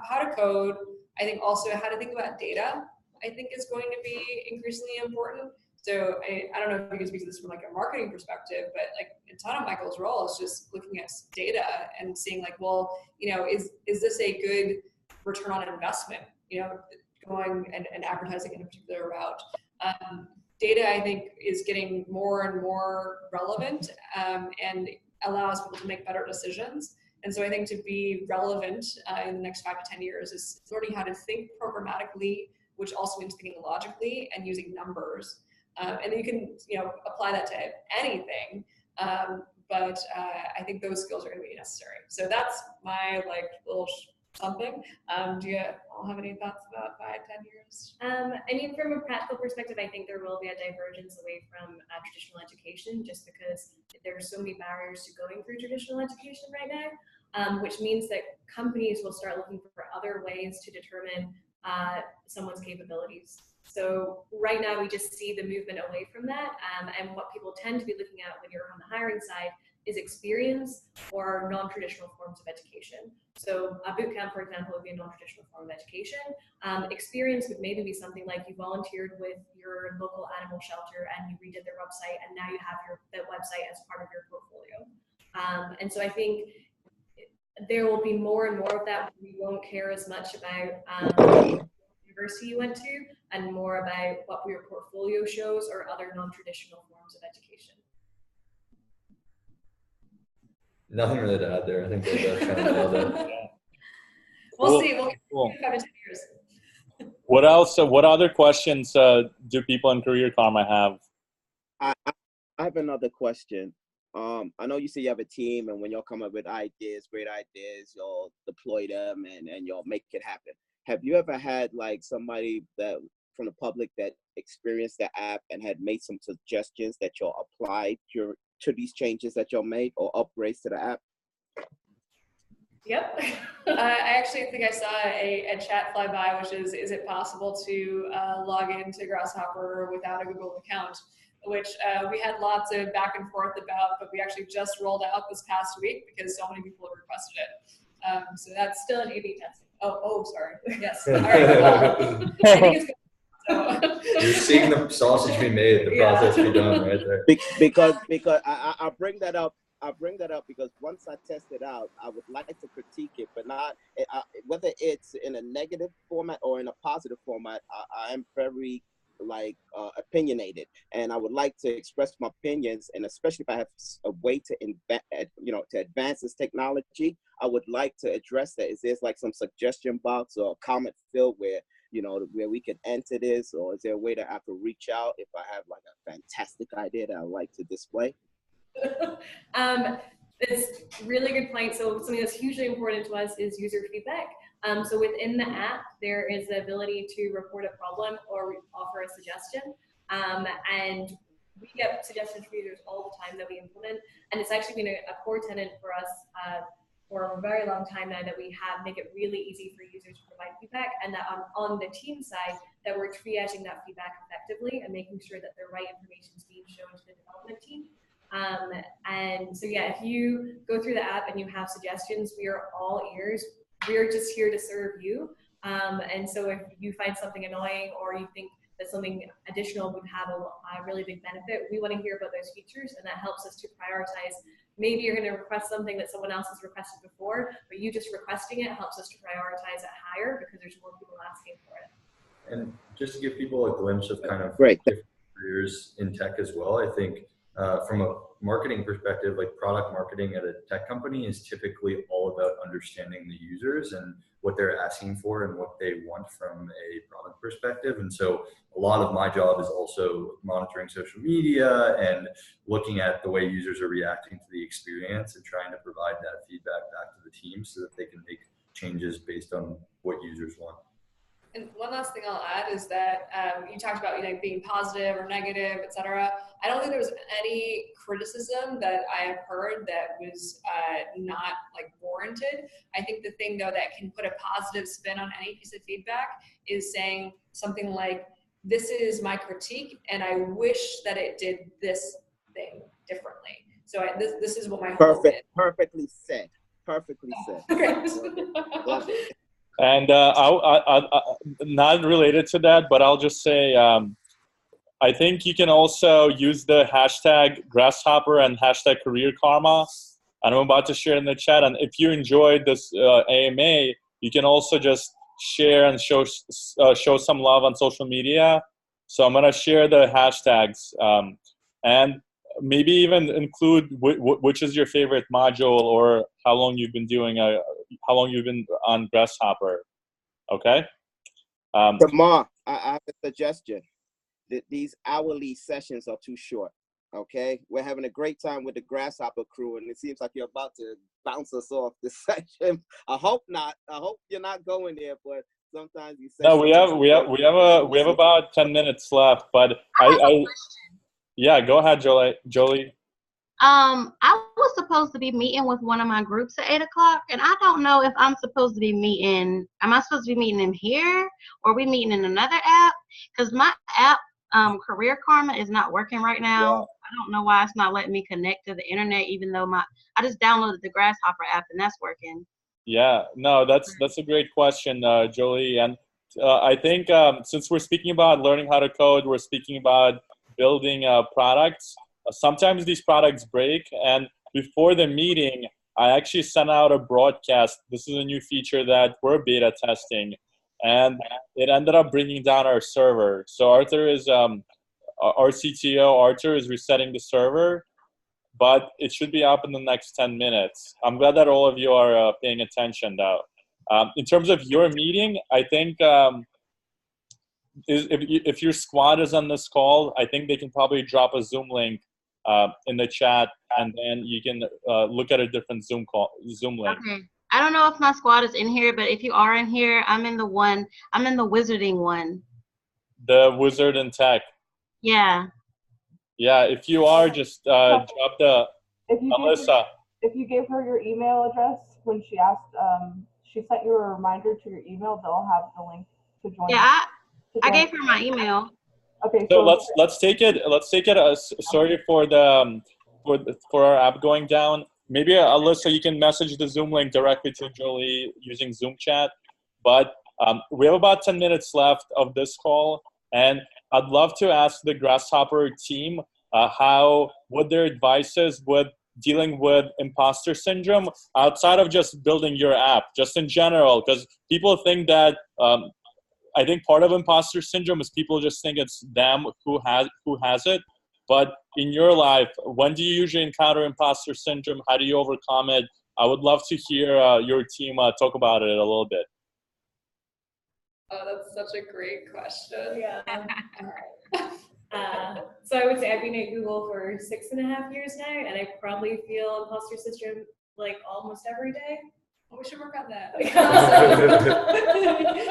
Speaker 2: how to code, I think also how to think about data, I think is going to be increasingly important. So I don't know if you can speak to this from like a marketing perspective, but like a ton of Michael's role is just looking at data and seeing like, well, is this a good return on investment, going and advertising in a particular route. Data, I think, is getting more and more relevant and allows people to make better decisions. And so I think to be relevant in the next 5 to 10 years is learning how to think programmatically, which also means thinking logically and using numbers. And then you can, apply that to anything. But I think those skills are going to be necessary. So that's my little something. Do you all have any thoughts about 5, 10 years?
Speaker 3: I mean, from a practical perspective, I think there will be a divergence away from traditional education, just because there are so many barriers to going through traditional education right now, which means that companies will start looking for other ways to determine someone's capabilities. So right now we just see the movement away from that, and what people tend to be looking at when you're on the hiring side is experience or non-traditional forms of education. So a boot camp, for example, would be a non-traditional form of education. Experience would maybe be something like you volunteered with your local animal shelter and you redid their website, and now you have that website as part of your portfolio. And so I think there will be more and more of that. We won't care as much about university you went to, and more about what your portfolio shows or other non-traditional forms of education.
Speaker 4: Nothing really to add there. I think they both kind of nailed it.
Speaker 2: We'll see. We'll
Speaker 1: Cool.
Speaker 2: get 5 to 10 years.
Speaker 1: What else? What other questions do people in Career Karma have?
Speaker 7: I have another question. I know you say you have a team, and when y'all come up with ideas, great ideas, y'all deploy them and y'all make it happen. Have you ever had somebody that from the public that experienced the app and had made some suggestions that y'all applied to these changes that y'all made or upgrades to the app?
Speaker 2: Yep. I actually think I saw a chat fly by, which is it possible to log into Grasshopper without a Google account? Which we had lots of back and forth about, but we actually just rolled out this past week because so many people have requested it. So that's
Speaker 3: Still an A/B testing.
Speaker 2: Oh, sorry. Yes. All right. Well, I think it's good. So.
Speaker 4: You're seeing the sausage be made, the process be done right there.
Speaker 7: Because I bring that up. I bring that up because once I test it out, I would like to critique it, but not whether it's in a negative format or in a positive format. I am very opinionated, and I would like to express my opinions, and especially if I have a way to to advance this technology, I would like to address that. Is there some suggestion box or comment field where where we could enter this, or is there a way that I could reach out if I have a fantastic idea that I'd like to display?
Speaker 3: It's a really good point. So something that's hugely important to us is user feedback. So within the app, there is the ability to report a problem or offer a suggestion. And we get suggestions from users all the time that we implement. And it's actually been a core tenet for us for a very long time now that we make it really easy for users to provide feedback, and that on the team side, that we're triaging that feedback effectively and making sure that the right information is being shown to the development team. And so yeah, if you go through the app and you have suggestions, we are all ears. We're just here to serve you. And so if you find something annoying or you think that something additional would have a really big benefit, we want to hear about those features, and that helps us to prioritize. Maybe you're going to request something that someone else has requested before, but you just requesting it helps us to prioritize it higher because there's more people asking for it.
Speaker 4: And just to give people a glimpse of kind of
Speaker 7: Great.
Speaker 4: different careers in tech as well, I think from a marketing perspective, like product marketing at a tech company is typically all about understanding the users and what they're asking for and what they want from a product perspective. And so a lot of my job is also monitoring social media and looking at the way users are reacting to the experience and trying to provide that feedback back to the team so that they can make changes based on what users want.
Speaker 2: And one last thing I'll add is that you talked about being positive or negative, etc. I don't think there was any criticism that I have heard that was not warranted. I think the thing though that can put a positive spin on any piece of feedback is saying something like, "This is my critique, and I wish that it did this thing differently." So this is what my hope is.
Speaker 7: Perfectly said. Perfectly said. Love it.
Speaker 1: And not related to that, but I'll just say, I think you can also use the hashtag Grasshopper and hashtag Career Karma. And I'm about to share in the chat. And if you enjoyed this AMA, you can also just share and show some love on social media. So I'm going to share the hashtags and maybe even include which is your favorite module or how long you've been doing how long you've been on Grasshopper. Okay.
Speaker 7: Tamar, I have a suggestion. These hourly sessions are too short. Okay, we're having a great time with the Grasshopper crew, and it seems like you're about to bounce us off this session. I hope not. I hope you're not going there, but sometimes you say.
Speaker 1: No, we have about 10 minutes left, but yeah, go ahead, Jolie.
Speaker 11: I was supposed to be meeting with one of my groups at 8 o'clock, and I don't know if I'm supposed to be meeting. Am I supposed to be meeting in here, or are we meeting in another app? Because my app, Career Karma, is not working right now. Yeah. I don't know why it's not letting me connect to the internet, even though I just downloaded the Grasshopper app and that's working.
Speaker 1: Yeah, no, that's a great question, Jolie. And I think since we're speaking about learning how to code, we're speaking about building products. Sometimes these products break, and before the meeting, I actually sent out a broadcast. This is a new feature that we're beta testing, and it ended up bringing down our server. So Arthur is our CTO. Arthur is resetting the server, but it should be up in the next 10 minutes. I'm glad that all of you are paying attention, though. In terms of your meeting, I think if your squad is on this call, I think they can probably drop a Zoom link in the chat, and then you can look at a different Zoom link.
Speaker 11: Okay. I don't know if my squad is in here, but if you are in here, I'm in the wizarding one.
Speaker 1: The wizard and tech.
Speaker 11: Yeah.
Speaker 1: Yeah, if you are, just drop the Alyssa.
Speaker 12: If you gave her your email address when she asked, she sent you a reminder to your email. They'll have the link to join.
Speaker 11: Yeah, I gave her my email.
Speaker 12: Okay,
Speaker 1: so let's take it. Sorry for the for our app going down. Maybe Alyssa, you can message the Zoom link directly to Jolie using Zoom chat. But we have about 10 minutes left of this call, and I'd love to ask the Grasshopper team what their advice is with dealing with imposter syndrome outside of just building your app, just in general, because people think that. I think part of imposter syndrome is people just think it's them who has it. But in your life, when do you usually encounter imposter syndrome? How do you overcome it? I would love to hear your team talk about it a little bit.
Speaker 2: Oh, that's such a great question.
Speaker 3: Yeah. So I would say I've been at Google for 6.5 years now, and I probably feel imposter syndrome like almost every day.
Speaker 2: Oh, we should work on that.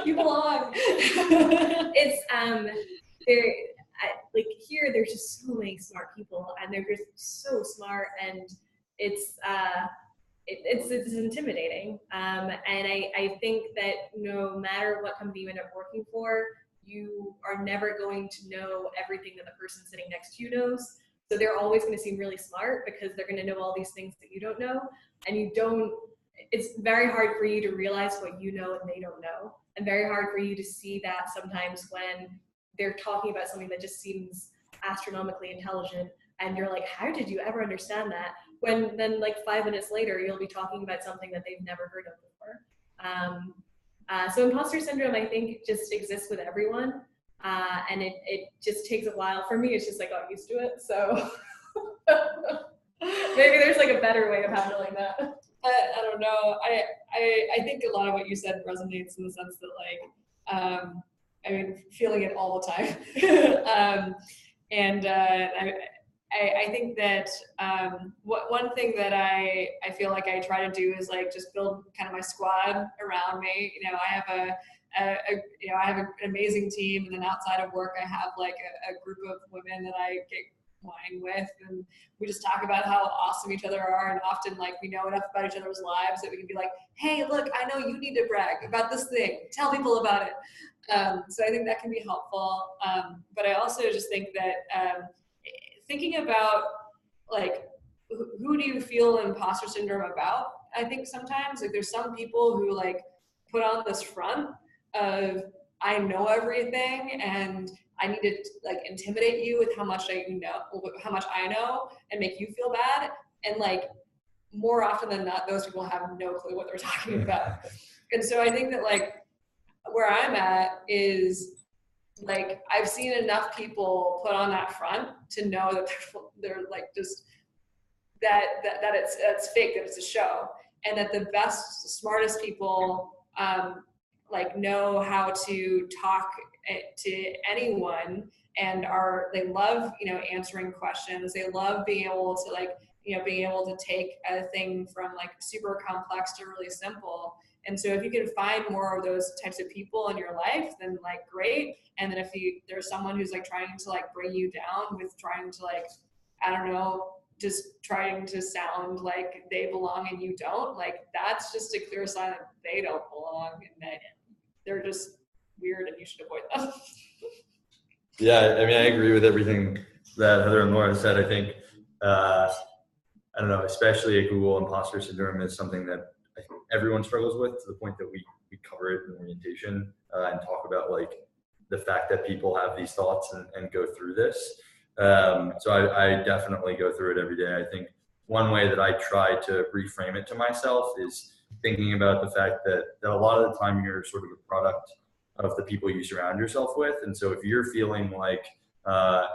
Speaker 2: You belong.
Speaker 3: It's here. There's just so many smart people, and they're just so smart, and it's intimidating. And I think that no matter what company you end up working for, you are never going to know everything that the person sitting next to you knows. So they're always going to seem really smart because they're going to know all these things that you don't know, and you don't. It's very hard for you to realize what you know and they don't know, and very hard for you to see that sometimes when they're talking about something that just seems astronomically intelligent, and you're like, how did you ever understand that? When then 5 minutes later, you'll be talking about something that they've never heard of before. So imposter syndrome, I think, just exists with everyone, and it just takes a while. For me, it's just I got used to it, so
Speaker 2: Maybe there's like a better way of handling that. I don't know. I think a lot of what you said resonates in the sense that like, I mean, feeling it all the time. I think that one thing that I feel like I try to do is like just build kind of my squad around me. You know, I have an amazing team, and then outside of work, I have like a group of women that I get wine with, and we just talk about how awesome each other are, and often like we know enough about each other's lives that we can be like, hey, look, I know you need to brag about this thing, tell people about it. So I think that can be helpful, but I also just think that thinking about like who do you feel imposter syndrome about, I think sometimes like there's some people who like put on this front of I know everything and I need to like intimidate you with how much I know and make you feel bad. And like more often than not, those people have no clue what they're talking about. And so I think that like where I'm at is like I've seen enough people put on that front to know that they're like just that it's fake, that it's a show, and that the best, smartest people like know how to talk to anyone, and they love, you know, answering questions. They love being able to like, you know, being able to take a thing from like super complex to really simple. And so if you can find more of those types of people in your life, then like great. And then if there's someone who's like trying to like bring you down with trying to like, I don't know, just trying to sound like they belong and you don't, like that's just a clear sign that they don't belong and that they're just weird and you should avoid them.
Speaker 4: Yeah, I mean, I agree with everything that Heather and Laura said. I think, I don't know, especially at Google, imposter syndrome is something that I think everyone struggles with, to the point that we cover it in orientation and talk about like the fact that people have these thoughts and go through this. So I definitely go through it every day. I think one way that I try to reframe it to myself is thinking about the fact that a lot of the time you're sort of a product of the people you surround yourself with. And so if you're feeling like,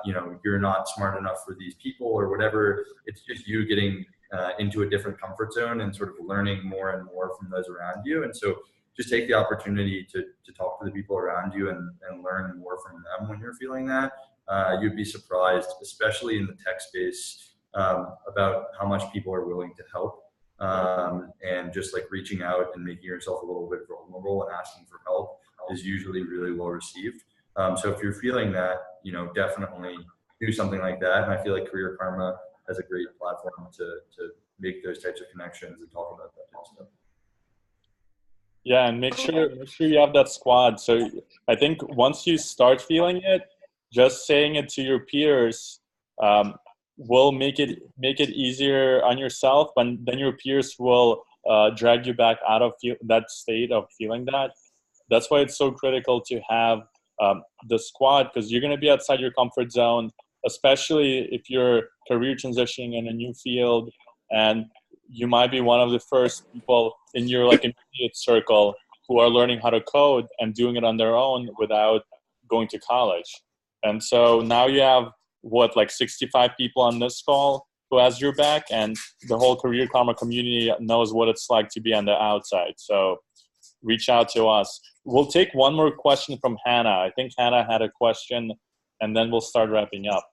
Speaker 4: you know, you're not smart enough for these people or whatever, it's just you getting into a different comfort zone and sort of learning more and more from those around you. And so just take the opportunity to talk to the people around you and learn more from them when you're feeling that. You'd be surprised, especially in the tech space, about how much people are willing to help. And just like reaching out and making yourself a little bit vulnerable and asking for help is usually really well received. So if you're feeling that, you know, definitely do something like that. And I feel like Career Karma has a great platform to make those types of connections and talk about that type of stuff.
Speaker 1: Yeah, and make sure you have that squad. So I think once you start feeling it, just saying it to your peers will make it easier on yourself, but then your peers will drag you back out of that state of feeling that. That's why it's so critical to have the squad, because you're going to be outside your comfort zone, especially if you're career transitioning in a new field, and you might be one of the first people in your like immediate circle who are learning how to code and doing it on their own without going to college. And so now you have like 65 people on this call who has your back, and the whole Career Karma community knows what it's like to be on the outside. So reach out to us. We'll take one more question from Hannah. I think Hannah had a question, and then we'll start wrapping up.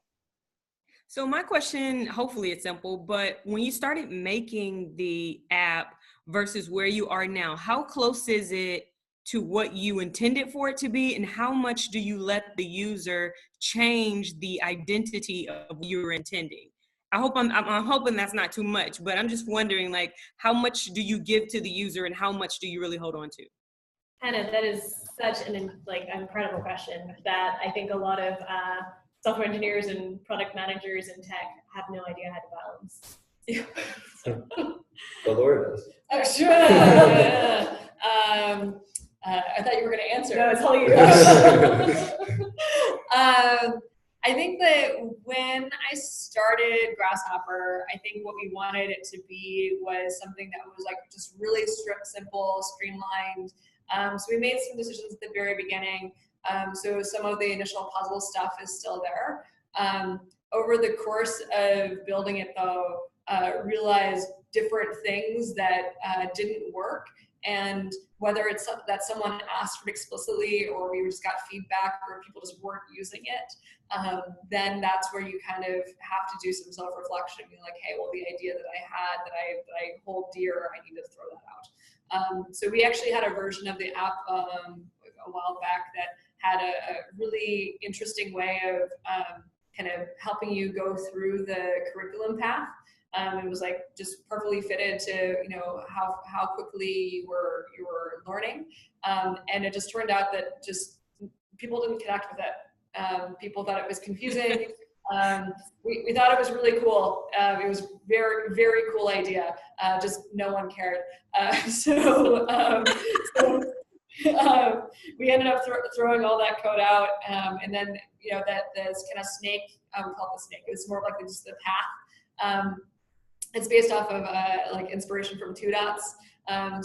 Speaker 10: So my question, hopefully it's simple, but when you started making the app versus where you are now, how close is it to what you intended for it to be? And how much do you let the user change the identity of what you were intending? I'm hoping that's not too much, but I'm just wondering, like, how much do you give to the user and how much do you really hold on to?
Speaker 3: Hannah, that is such an incredible question that I think a lot of software engineers and product managers in tech have no idea how to balance.
Speaker 4: But Laura does.
Speaker 2: Oh, sure. Yeah. I thought you were going to answer.
Speaker 3: No, it's all you.
Speaker 2: I think that when I started Grasshopper, I think what we wanted it to be was something that was like just really simple, streamlined. So we made some decisions at the very beginning. So some of the initial puzzle stuff is still there. Over the course of building it, though, realized different things that didn't work. And whether it's that someone asked for it explicitly, or we just got feedback, or people just weren't using it, then that's where you kind of have to do some self-reflection and be like, hey, well, the idea that I had that I hold dear, I need to throw that out. So we actually had a version of the app a while back that had a really interesting way of kind of helping you go through the curriculum path. It was like just perfectly fitted to how quickly you were learning, and it just turned out that just people didn't connect with it. People thought it was confusing. We thought it was really cool. It was very, very cool idea. Just no one cared. So we ended up throwing all that code out, and then that this kind of snake. We call it the snake. It's more like just the path. It's based off of like inspiration from Two Dots, and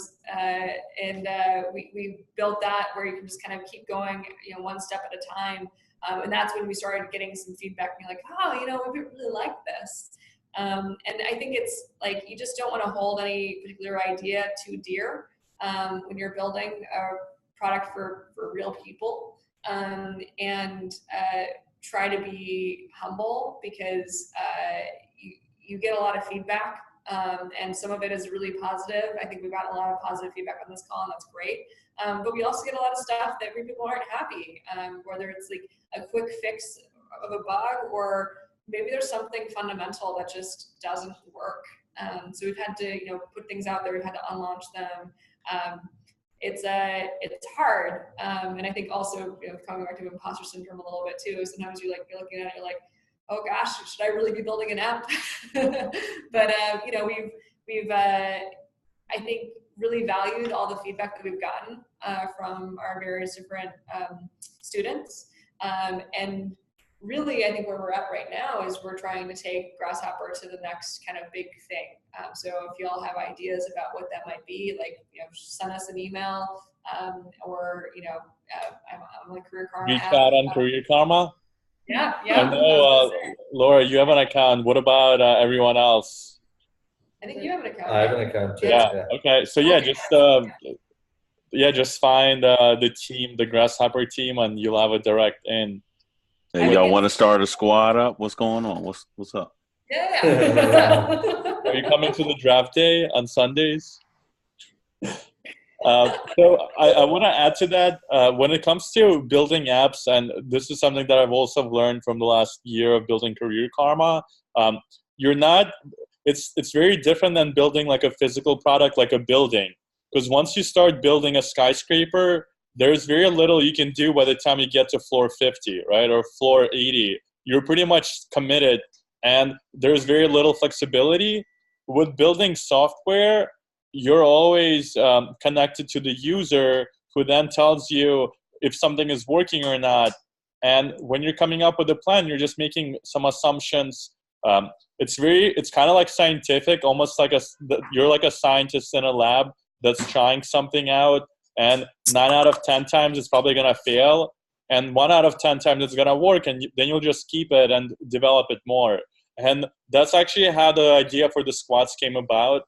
Speaker 2: we built that where you can just kind of keep going, one step at a time. And that's when we started getting some feedback, being like, oh, we really like this. And I think it's like you just don't want to hold any particular idea too dear when you're building a product for real people, and try to be humble, because you get a lot of feedback, and some of it is really positive. I think we've gotten a lot of positive feedback on this call, and that's great. But we also get a lot of stuff that people aren't happy, whether it's like a quick fix of a bug, or maybe there's something fundamental that just doesn't work. So we've had to, put things out there. We've had to unlaunch them. It's hard, and I think also, coming back to imposter syndrome a little bit too. Sometimes you're looking at it, you're like, oh gosh, should I really be building an app? But we've I think really valued all the feedback that we've gotten from our various different students, and really I think where we're at right now is we're trying to take Grasshopper to the next kind of big thing. So if you all have ideas about what that might be, send us an email, or I'm on the Career Karma
Speaker 1: Reach
Speaker 2: app.
Speaker 1: out on Career Karma.
Speaker 2: Yeah.
Speaker 1: I know, Laura, you have an account. What about everyone else?
Speaker 2: I think you have an account.
Speaker 4: I have an account too.
Speaker 1: Yeah. Okay. So just find the team, the Grasshopper team, and you'll have a direct in.
Speaker 8: Hey, y'all want to start a squad up? What's going on? What's up?
Speaker 2: Yeah.
Speaker 1: Are you coming to the draft day on Sundays? So I want to add to that. When it comes to building apps, and this is something that I've also learned from the last year of building Career Karma, it's very different than building like a physical product, like a building. Because once you start building a skyscraper, there's very little you can do by the time you get to floor 50, right? Or floor 80. You're pretty much committed, and there's very little flexibility. With building software, you're always connected to the user, who then tells you if something is working or not. And when you're coming up with a plan, you're just making some assumptions. It's kind of like scientific, almost like you're like a scientist in a lab that's trying something out, and 9 out of 10 times it's probably going to fail, and 1 out of 10 times it's going to work, and then you'll just keep it and develop it more. And that's actually how the idea for the squads came about.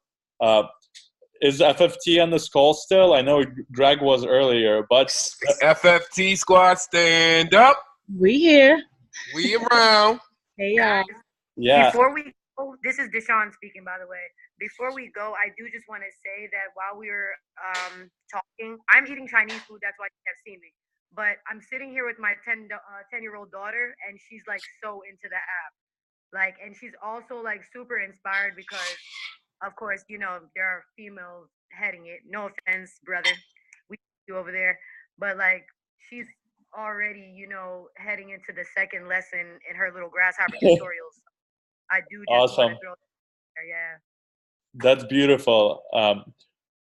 Speaker 1: Is FFT on this call still? I know Greg was earlier, but
Speaker 6: FFT squad, stand up.
Speaker 13: We here.
Speaker 6: We around.
Speaker 13: Hey y'all.
Speaker 1: Yeah.
Speaker 14: Before we go, this is Deshaun speaking, by the way. Before we go, I do just want to say that while we were talking, I'm eating Chinese food. That's why you can't see me. But I'm sitting here with my 10-year-old daughter, and she's like so into the app. And she's also like super inspired because, of course, there are females heading it. No offense, brother. We you over there. But she's already, heading into the second lesson in her little Grasshopper tutorials. I do just
Speaker 1: Awesome.
Speaker 14: want to throw there, yeah.
Speaker 1: That's beautiful.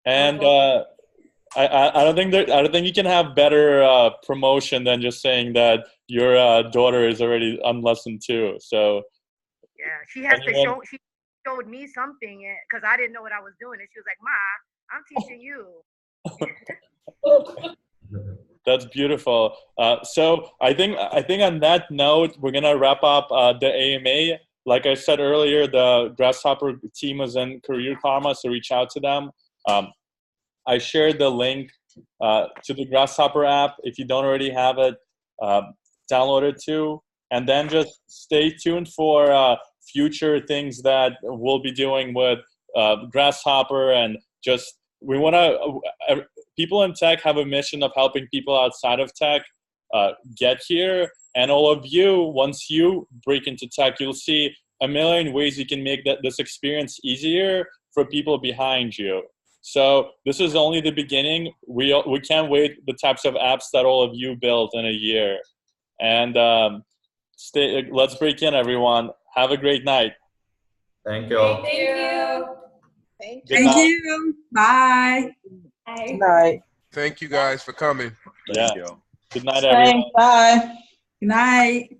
Speaker 1: And I don't think you can have better promotion than just saying that your daughter is already on lesson 2. So
Speaker 14: yeah, she has to show. She showed me something because I didn't know what I was doing, and she was like, "Ma, I'm teaching you."
Speaker 1: That's beautiful. So I think on that note, we're gonna wrap up the AMA. Like I said earlier, the Grasshopper team is in Career Karma, so reach out to them. I shared the link to the Grasshopper app. If you don't already have it, download it too. And then just stay tuned for future things that we'll be doing with Grasshopper. And just, we want to, people in tech have a mission of helping people outside of tech get here. And all of you, once you break into tech, you'll see a million ways you can make this experience easier for people behind you. So this is only the beginning. We can't wait the types of apps that all of you build in a year. And let's break in, everyone. Have a great night.
Speaker 4: Thank you all.
Speaker 2: Thank you.
Speaker 10: Thank you. Bye.
Speaker 3: Bye.
Speaker 13: Good night.
Speaker 6: Thank you guys for coming.
Speaker 1: Yeah. Good night, everyone.
Speaker 13: Thanks. Bye.
Speaker 10: Good night.